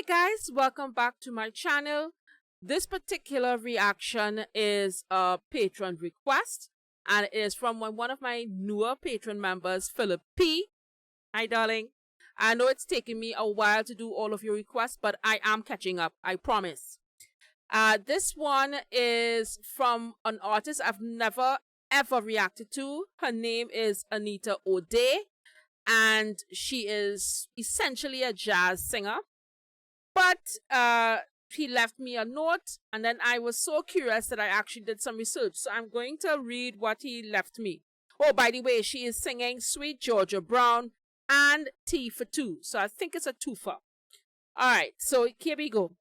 guys, welcome back to my channel. This particular reaction is a patron request and it is from one of my newer patron members, Philip P. Hi darling. I know it's taken me a while to do all of your requests, but I am catching up, I promise. This one is from an artist I've never ever reacted to. Her name is Anita O'Day and she is essentially a jazz singer. But he left me a note and then I was so curious that I actually did some research. So I'm going to read what he left me. Oh, by the way, she is singing Sweet Georgia Brown and Tea for Two. So I think it's a twofer. Alright, so here we go.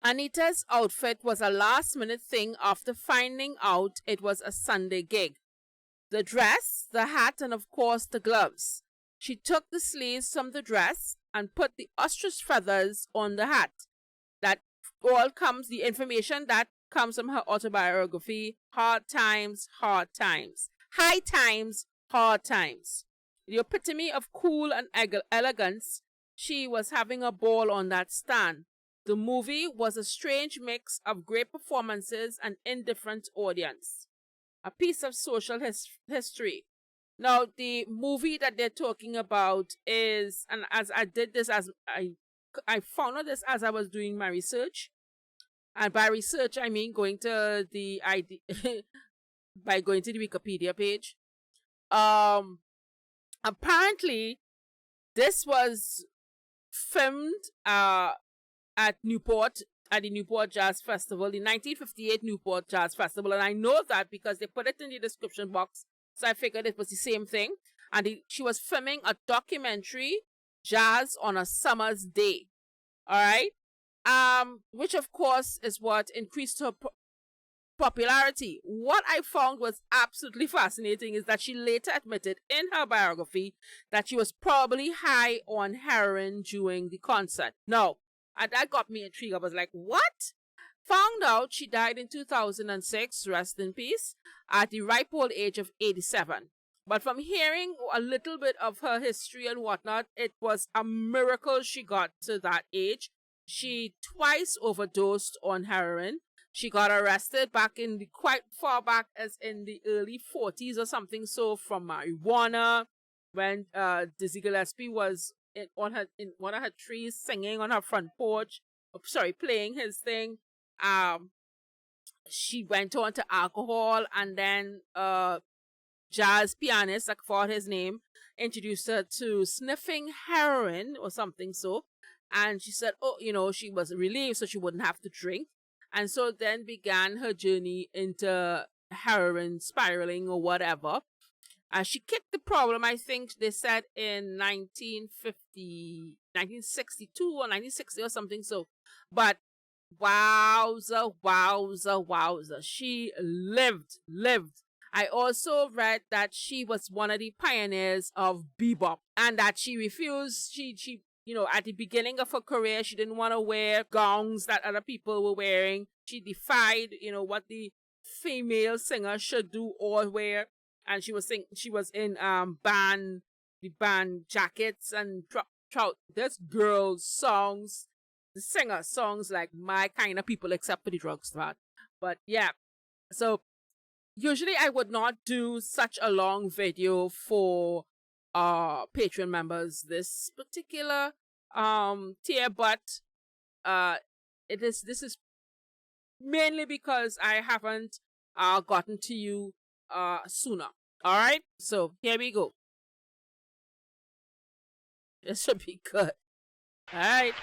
Anita's outfit was a last-minute thing after finding out it was a Sunday gig. The dress, the hat, and of course the gloves. She took the sleeves from the dress and put the ostrich feathers on the hat. That all comes, the information that comes from her autobiography, Hard Times, Hard Times. High Times, Hard Times. The epitome of cool and elegance, she was having a ball on that stand. The movie was a strange mix of great performances and indifferent audience. A piece of social history. Now, the movie that they're talking about is, and as I did this, as I found out this as I was doing my research. And by research, I mean going to the by going to the Wikipedia page. Apparently, this was filmed at Newport, at the Newport Jazz Festival, the 1958 Newport Jazz Festival. And I know that because they put it in the description box. So I figured it was the same thing. And she was filming a documentary, Jazz on a Summer's Day. Alright? Which of course is what increased her popularity. What I found was absolutely fascinating is that she later admitted in her biography that she was probably high on heroin during the concert. Now, and that got me intrigued. I was like, what? Found out she died in 2006, rest in peace, at the ripe old age of 87. But from hearing a little bit of her history and whatnot, it was a miracle she got to that age. She twice overdosed on heroin. She got arrested back in the quite far back as in the early 40s or something, so from marijuana, when Dizzy Gillespie was in one of her trees singing on her front porch, playing his thing. She went on to alcohol, and then jazz pianist, I forgot his name, introduced her to sniffing heroin or something so. And she said, oh, you know, she was relieved so she wouldn't have to drink. And so then began her journey into heroin spiraling or whatever. She kicked the problem, I think they said, in 1962 or 1960 or something so. But wowza, wowza, wowza. She lived. I also read that she was one of the pioneers of bebop and that she refused, she you know, at the beginning of her career, she didn't want to wear gowns that other people were wearing. She defied, you know, what the female singer should do or wear. And she was in band jackets and this girl's songs, the singer songs like my kind of people except for the drugs part. But yeah, so usually I would not do such a long video for Patreon members this particular tier, but this is mainly because I haven't gotten to you sooner. Alright, so here we go. This should be good. Alright.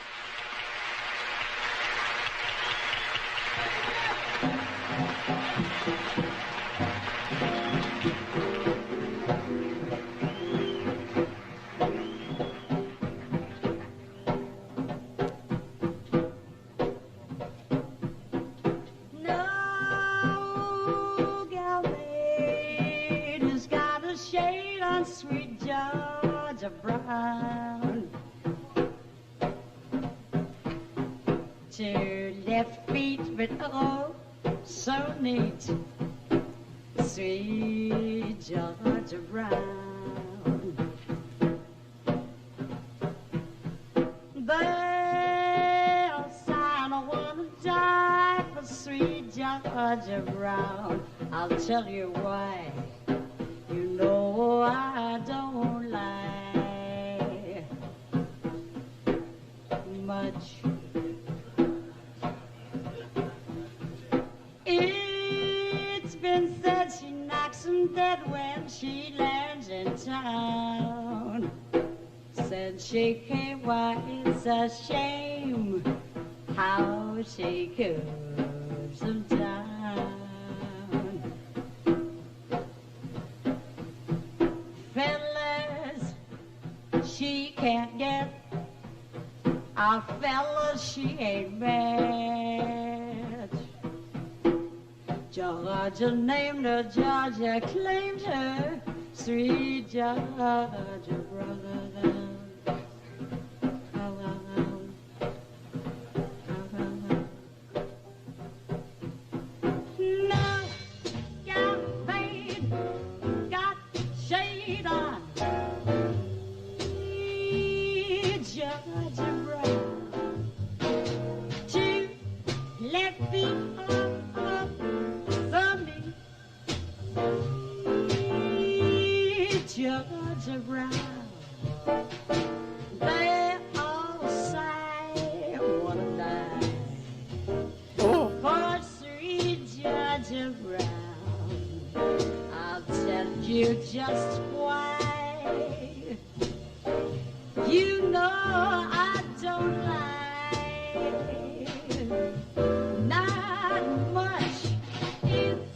Sweet Georgia Brown, two left feet but oh so neat, sweet Georgia Brown. But Georgia Brown. I'll tell you why. You know I don't lie much. It's been said she knocks 'em dead when she lands in town. Said she can't, why it's a shame how she cools them down. Fellas, she can't get, our fellas she ain't match. Georgia named her, Georgia claimed her, sweet Georgia brother. Georgia Brown, they all say what a die. Oh. For sweet Georgia Brown, I'll tell you just why. You know I don't lie, not much. It's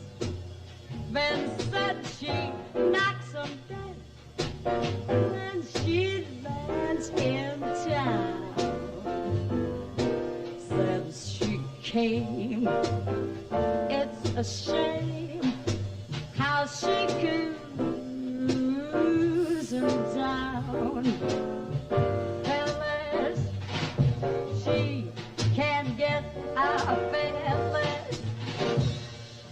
been said she knocks 'em dead when she lands in town. Since she came, it's a shame how she cools 'em down. Fellas, she can't get our fellas.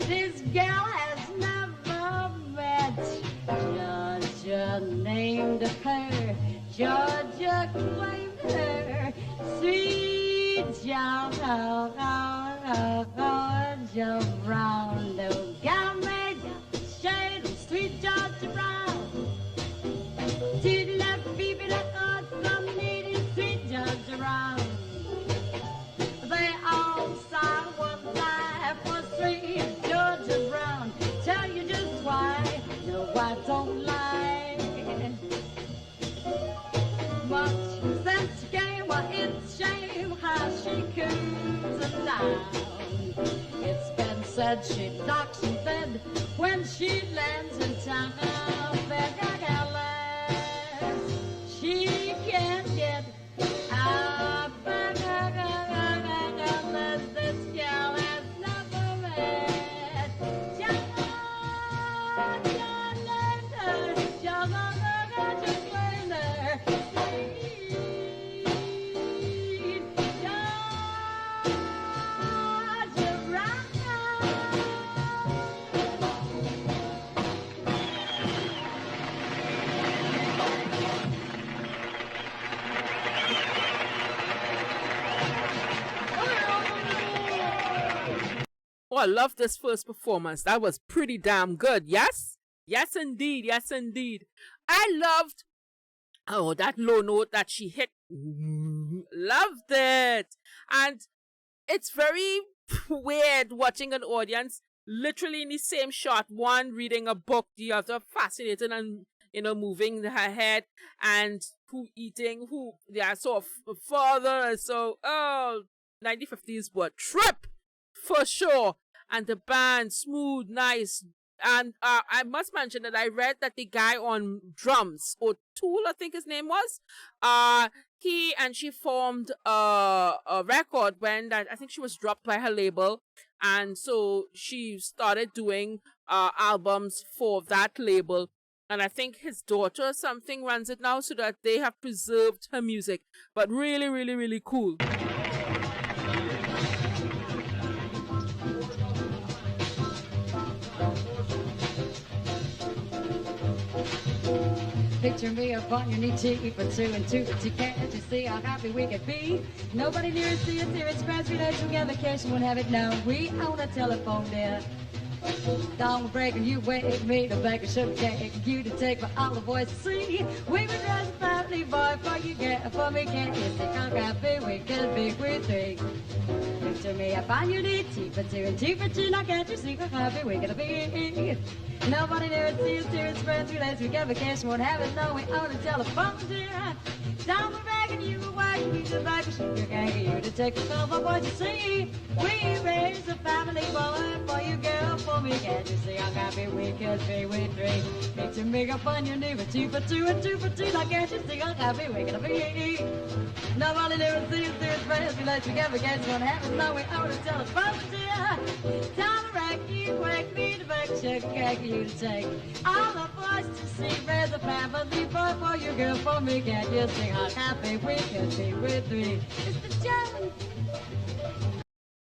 This gal has never met. Georgia named her, Georgia claimed her, sweet Georgia Brown. The gal made the shade of sweet Georgia Brown. Did that baby that got some needy sweet Georgia Brown. They all sign one die for sweet Georgia Brown. Tell you just why. No, I don't lie much. Since game, well, it's shame how she cools them down. It's been said she knocks 'em dead when she lands in town. She can't get out. This gal has never met. Oh, I love this first performance. That was pretty damn good. Yes? Yes, indeed. Yes, indeed. I loved, that low note that she hit. Loved it. And it's very weird watching an audience literally in the same shot. One reading a book, the other fascinated and, moving her head, and who eating, who they are sort of father. So, 1950s were trip for sure. And the band, smooth, nice. And I must mention that I read that the guy on drums, O'Toole, I think his name was, he and she formed a record when that I think she was dropped by her label, and so she started doing albums for that label. And I think his daughter or something runs it now, so that they have preserved her music. But really, really, really cool. Picture me up on your knee, tea for two and two, but you can't you see how happy we could be? Nobody near us, see us, here express, we let together, cash won't have it now. We own a telephone there. Don't break and you wake me to bake a sugar cake. You to take for all the boys to see. We were just a family boy for you get for me can't you see how happy we can be with three. Picture me up on your knee, tea for two and two for two. Now can't you see how happy we gonna be? Nobody near us, see us, here express, we let together, cash won't have it. No, we own a telephone there. Down the back and you wake me to bake a sugar cake. You to take for all the boys to see. We raised a family boy for you girl. For me, can't you see how happy we could be with three? Picture me up on your knee with two for two and two for two. Now can't you see how happy we're gonna be? Nobody never sees their friends. We let you get guess what happens. Now we own a telephone dear. Down the rack, you wake me to bake sugar cake. You to take all the boys to see. Raise a family boy for you girl. For me, can't you see how happy we could be with three? Mr. Jones.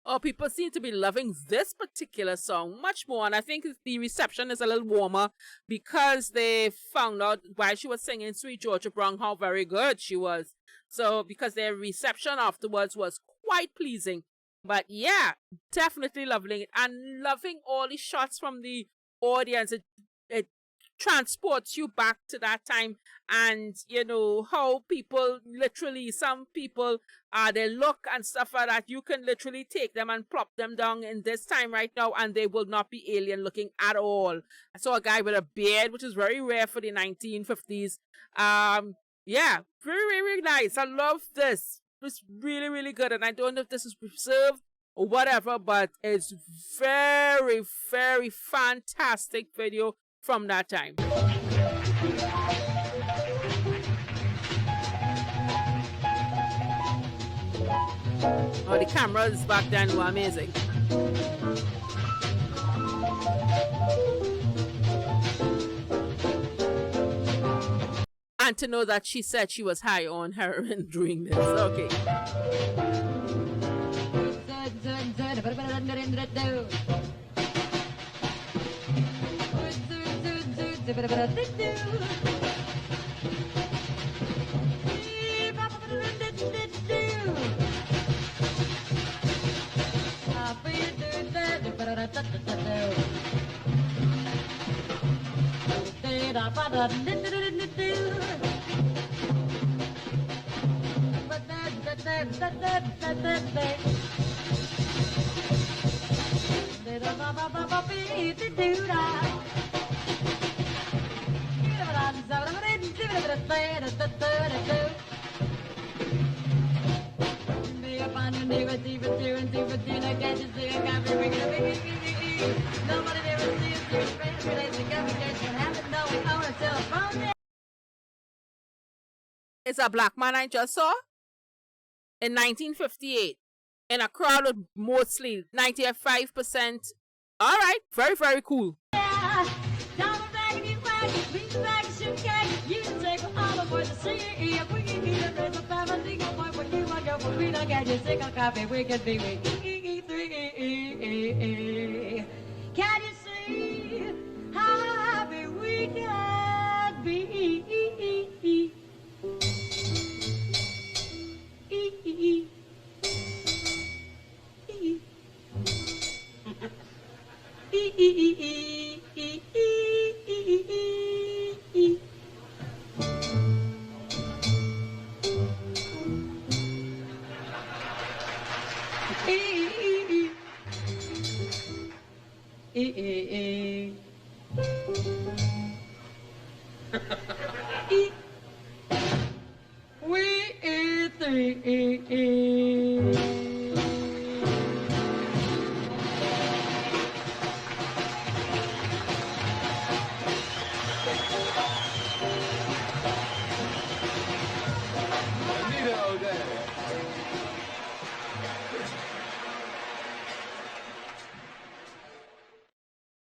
Oh, people seem to be loving this particular song much more, and I think the reception is a little warmer because they found out while she was singing Sweet Georgia Brown how very good she was. So, because their reception afterwards was quite pleasing. But yeah, definitely loving it, and loving all the shots from the audience. It transports you back to that time, and you know how people literally, some people they look and stuff like that, you can literally take them and plop them down in this time right now and they will not be alien looking at all. I saw a guy with a beard, which is very rare for the 1950s. Yeah, very nice. I love this. It's really good, and I don't know if this is preserved or whatever, but it's very fantastic video from that time. Oh, the cameras back then were amazing. And to know that she said she was high on heroin doing this. Okay. It's a black man I just saw in 1958 in a crowd of mostly 95%. All right, very cool. Yeah, down the back and you whack it, beat the back and shoot cat. You can take all the boys to see if we can get a raise of family. Go point for you, I go for we don't get you sick of coffee. We could be with three. Can you see how happy we can be?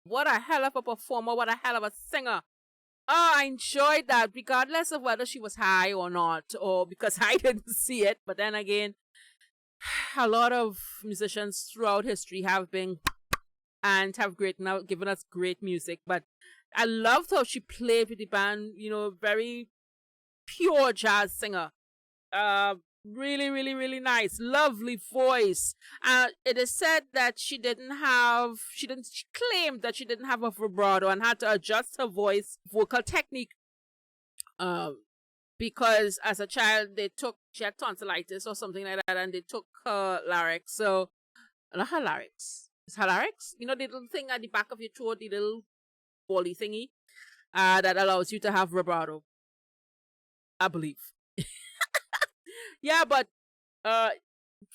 What a hell of a performer, what a hell of a singer. Oh, I enjoyed that, regardless of whether she was high or not, or because I didn't see it. But then again, a lot of musicians throughout history have been and have given us great music. But I loved how she played with the band, you know, very pure jazz singer. Really, really, really nice. Lovely voice. It is said that she claimed that she didn't have a vibrato and had to adjust her vocal technique. Because as a child, she had tonsillitis or something like that, and they took her larynx. So, not her larynx. It's her larynx? You know, the little thing at the back of your throat, the little bally thingy, that allows you to have vibrato, I believe. Yeah, but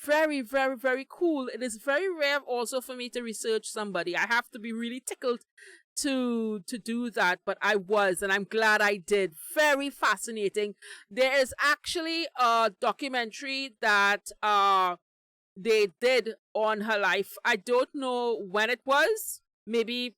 very, very, very cool. It is very rare also for me to research somebody. I have to be really tickled to do that, but I was, and I'm glad I did. Very fascinating. There is actually a documentary that they did on her life. I don't know when it was. Maybe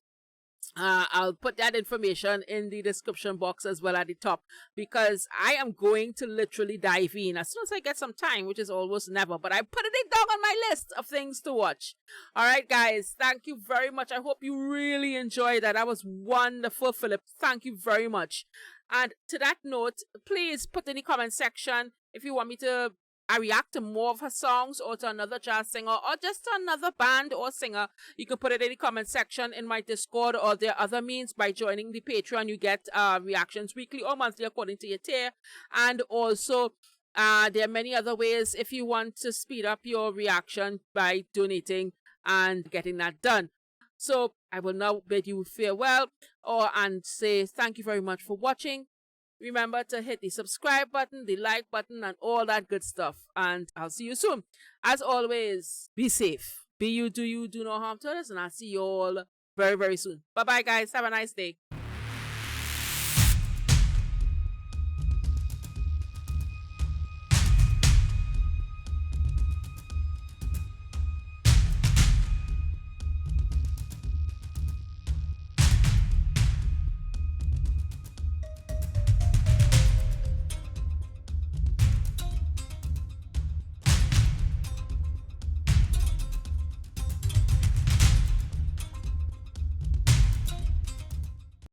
I'll put that information in the description box as well at the top, because I am going to literally dive in as soon as I get some time, which is almost never, but I put it down on my list of things to watch. All right, guys, thank you very much. I hope you really enjoyed that. That was wonderful, Philip. Thank you very much. And to that note, please put in the comment section if you want me to react to more of her songs, or to another jazz singer, or just to another band or singer. You can put it in the comment section in my Discord, or there are other means. By joining the Patreon, you get reactions weekly or monthly according to your tier. And also, there are many other ways if you want to speed up your reaction by donating and getting that done. So I will now bid you farewell and say thank you very much for watching. Remember to hit the subscribe button, the like button, and all that good stuff. And I'll see you soon. As always, be safe. Be you, do no harm to others. And I'll see you all very, very soon. Bye-bye, guys. Have a nice day.